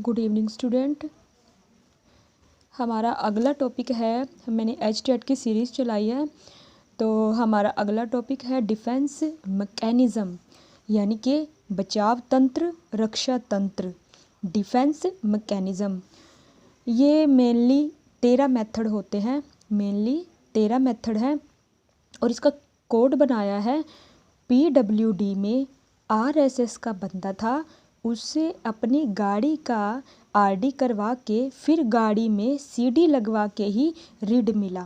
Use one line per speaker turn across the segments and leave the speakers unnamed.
Good evening student. हमारा अगला topic है, मैंने एचटेट की सीरीज़ चलाई है, तो हमारा अगला टॉपिक है डिफेंस मैकेनिज़्म, यानी कि बचाव तंत्र, रक्षा तंत्र। डिफेंस मैकेनिज़्म ये मेनली 13 मेथड होते हैं, मेनली 13 मेथड हैं और इसका कोड बनाया है PWD में। RSS का बंदा था, उससे अपनी गाड़ी का RD करवा के फिर गाड़ी में CD लगवा के ही रीड मिला,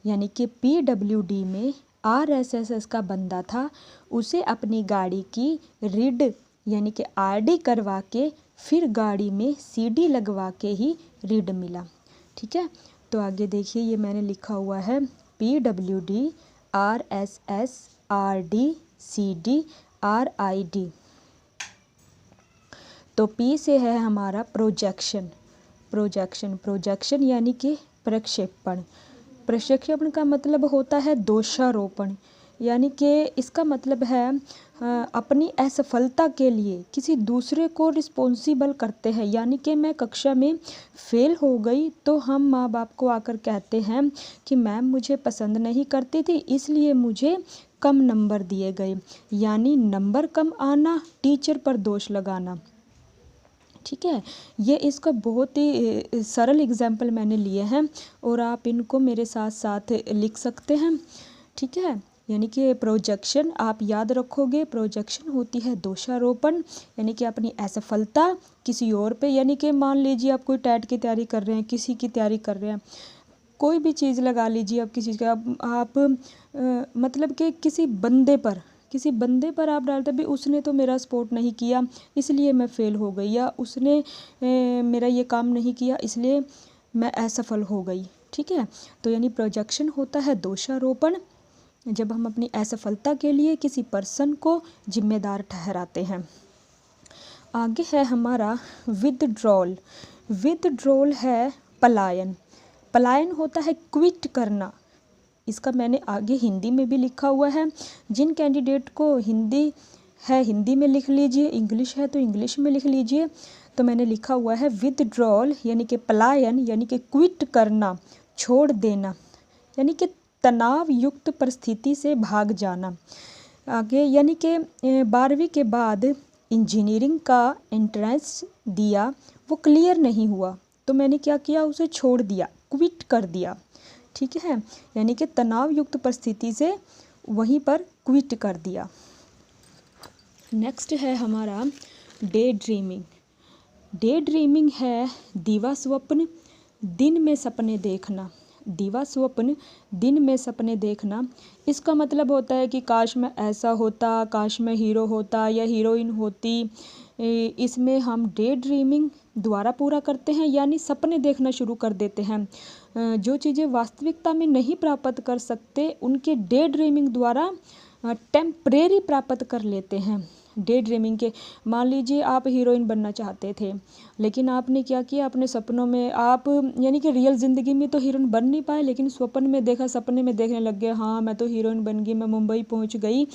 यानी कि PWD में RSS का बंदा था, उसे अपनी गाड़ी की रीड यानी कि RD करवा के फिर गाड़ी में CD लगवा के ही रीड मिला। ठीक है, तो आगे देखिए, ये मैंने लिखा हुआ है PWD RSS RD CD RID। तो P से है हमारा प्रोजेक्शन। प्रोजेक्शन यानी कि प्रक्षेपण। प्रक्षेपण का मतलब होता है दोषारोपण, यानी कि इसका मतलब है अपनी असफलता के लिए किसी दूसरे को रिस्पॉन्सिबल करते हैं। यानी कि मैं कक्षा में फेल हो गई तो हम माँ बाप को आकर कहते हैं कि मैम मुझे पसंद नहीं करती थी, इसलिए मुझे कम नंबर दिए गए। यानी नंबर कम आना, टीचर पर दोष लगाना। ठीक है, ये इसका बहुत ही सरल एग्जाम्पल मैंने लिए हैं और आप इनको मेरे साथ साथ लिख सकते हैं। ठीक है, यानी कि प्रोजेक्शन आप याद रखोगे, प्रोजेक्शन होती है दोषारोपण, यानी कि अपनी असफलता किसी और पे, यानी कि मान लीजिए आप कोई टेट की तैयारी कर रहे हैं, किसी की तैयारी कर रहे हैं, कोई भी चीज़ लगा लीजिए आप किसी का, आप मतलब कि किसी बंदे पर आप डालते भी उसने तो मेरा सपोर्ट नहीं किया इसलिए मैं फ़ेल हो गई, या उसने मेरा ये काम नहीं किया इसलिए मैं असफल हो गई। ठीक है, तो यानी प्रोजेक्शन होता है दोषारोपण, जब हम अपनी असफलता के लिए किसी पर्सन को जिम्मेदार ठहराते हैं। आगे है हमारा विदड्रॉल। विदड्रॉल है पलायन। पलायन होता है क्विट करना। इसका मैंने आगे हिंदी में भी लिखा हुआ है, जिन कैंडिडेट को हिंदी है हिंदी में लिख लीजिए, इंग्लिश है तो इंग्लिश में लिख लीजिए। तो मैंने लिखा हुआ है विदड्रॉल यानी कि पलायन, यानी कि क्विट करना, छोड़ देना, यानी कि तनाव युक्त परिस्थिति से भाग जाना। आगे यानी कि 12वीं के बाद इंजीनियरिंग का एंट्रेंस दिया, वो क्लियर नहीं हुआ तो मैंने क्या किया, उसे छोड़ दिया, क्विट कर दिया। ठीक है, यानी कि तनाव युक्त परिस्थिति से वहीं पर क्विट कर दिया। नेक्स्ट है हमारा डे ड्रीमिंग। डे ड्रीमिंग है दिवा स्वप्न, दिन में सपने देखना। दिवा स्वप्न, दिन में सपने देखना, इसका मतलब होता है कि काश मैं ऐसा होता, काश मैं हीरो होता या हीरोइन होती। इसमें हम डे ड्रीमिंग द्वारा पूरा करते हैं, यानी सपने देखना शुरू कर देते हैं। जो चीज़ें वास्तविकता में नहीं प्राप्त कर सकते उनके डे ड्रीमिंग द्वारा टेम्परेरी प्राप्त कर लेते हैं। डे ड्रीमिंग के, मान लीजिए आप हीरोइन बनना चाहते थे, लेकिन आपने क्या किया, अपने सपनों में आप यानी कि रियल ज़िंदगी में तो हीरोइन बन नहीं पाए, लेकिन स्वप्न में देखा, सपने में देखने लग गए, हाँ मैं तो हीरोइन बन गई, मैं मुंबई पहुंच गई।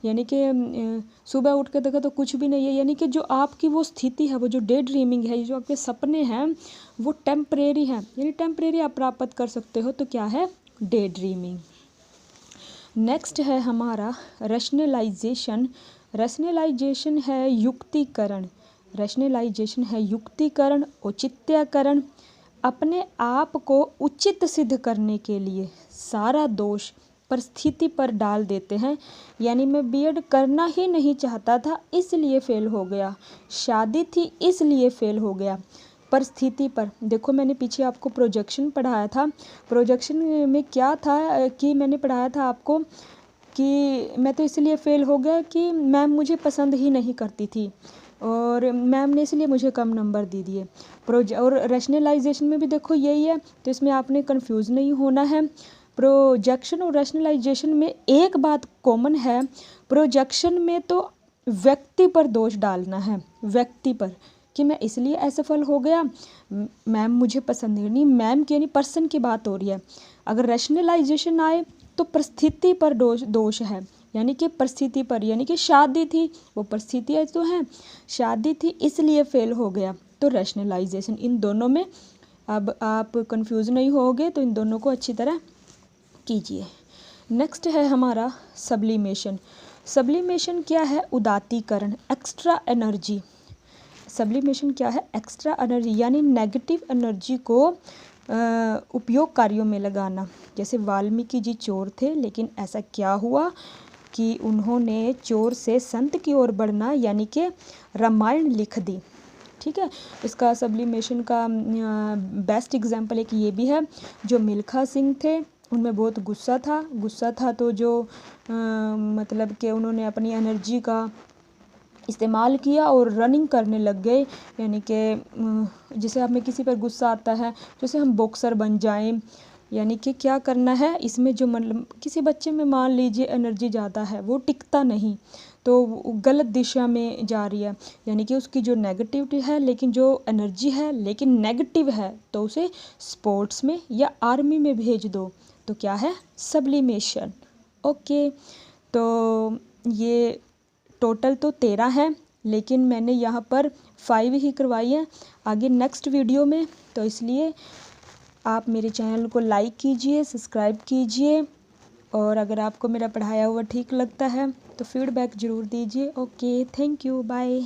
यानी कि सुबह उठ के देखा तो कुछ भी नहीं है। यानी कि जो आपकी वो स्थिति है, वो जो डे ड्रीमिंग है, जो आपके सपने हैं वो टेम्परेरी हैं, यानी टेम्परेरी आप प्राप्त कर सकते हो, तो क्या है, डे ड्रीमिंग। नेक्स्ट है हमारा रैशनलाइजेशन। रैशनलाइजेशन है युक्तिकरण। रैशनलाइजेशन है युक्तिकरण, औचित्यकरण। अपने आप को उचित सिद्ध करने के लिए सारा दोष परिस्थिति पर डाल देते हैं। यानी मैं बीएड करना ही नहीं चाहता था इसलिए फेल हो गया, शादी थी इसलिए फेल हो गया, परिस्थिति पर। देखो मैंने पीछे आपको प्रोजेक्शन पढ़ाया था, प्रोजेक्शन में क्या था कि मैंने पढ़ाया था आपको कि मैं तो इसलिए फ़ेल हो गया कि मैम मुझे पसंद ही नहीं करती थी और मैम ने इसलिए मुझे कम नंबर दे दिए। और रैशनलाइजेशन में भी देखो यही है, तो इसमें आपने कंफ्यूज नहीं होना है। प्रोजेक्शन और रैशनलाइजेशन में एक बात कॉमन है, प्रोजेक्शन में तो व्यक्ति पर दोष डालना है, व्यक्ति पर, कि मैं इसलिए असफल हो गया, मैम मुझे पसंद नहीं, मैम की यानी पर्सन की बात हो रही है। अगर रैशनलाइजेशन आए तो परिस्थिति पर दोष है, यानी कि परिस्थिति पर, यानी कि शादी थी, वो परिस्थितियाँ तो हैं, शादी थी इसलिए फेल हो गया, तो रैशनलाइजेशन। इन दोनों में अब आप कंफ्यूज नहीं होगे, तो इन दोनों को अच्छी तरह कीजिए। नेक्स्ट है हमारा सब्लिमेशन। सब्लिमेशन क्या है? उदात्तीकरण, एक्स्ट्रा एनर्जी। सब्लिमेशन क्या है? एक्स्ट्रा एनर्जी यानी नेगेटिव एनर्जी को उपयोग कार्यों में लगाना। जैसे वाल्मीकि जी चोर थे, लेकिन ऐसा क्या हुआ कि उन्होंने चोर से संत की ओर बढ़ना यानी कि रामायण लिख दी। ठीक है, इसका सब्लिमेशन का बेस्ट एग्जाम्पल एक ये भी है, जो मिल्खा सिंह थे उनमें बहुत गुस्सा था तो जो मतलब कि उन्होंने अपनी एनर्जी का इस्तेमाल किया और रनिंग करने लग गए। यानी कि जैसे हमें किसी पर गुस्सा आता है, जैसे हम बॉक्सर बन जाएं। यानी कि क्या करना है इसमें, जो मतलब किसी बच्चे में मान लीजिए एनर्जी ज़्यादा है, वो टिकता नहीं, तो गलत दिशा में जा रही है, यानी कि उसकी जो नेगेटिविटी है, लेकिन जो एनर्जी है लेकिन नेगेटिव है, तो उसे स्पोर्ट्स में या आर्मी में भेज दो, तो क्या है? सब्लिमेशन। ओके, तो ये टोटल तो 13 है, लेकिन मैंने यहाँ पर 5 ही करवाई है आगे नेक्स्ट वीडियो में। तो इसलिए आप मेरे चैनल को लाइक कीजिए, सब्सक्राइब कीजिए, और अगर आपको मेरा पढ़ाया हुआ ठीक लगता है तो फीडबैक ज़रूर दीजिए। Okay, thank you, bye.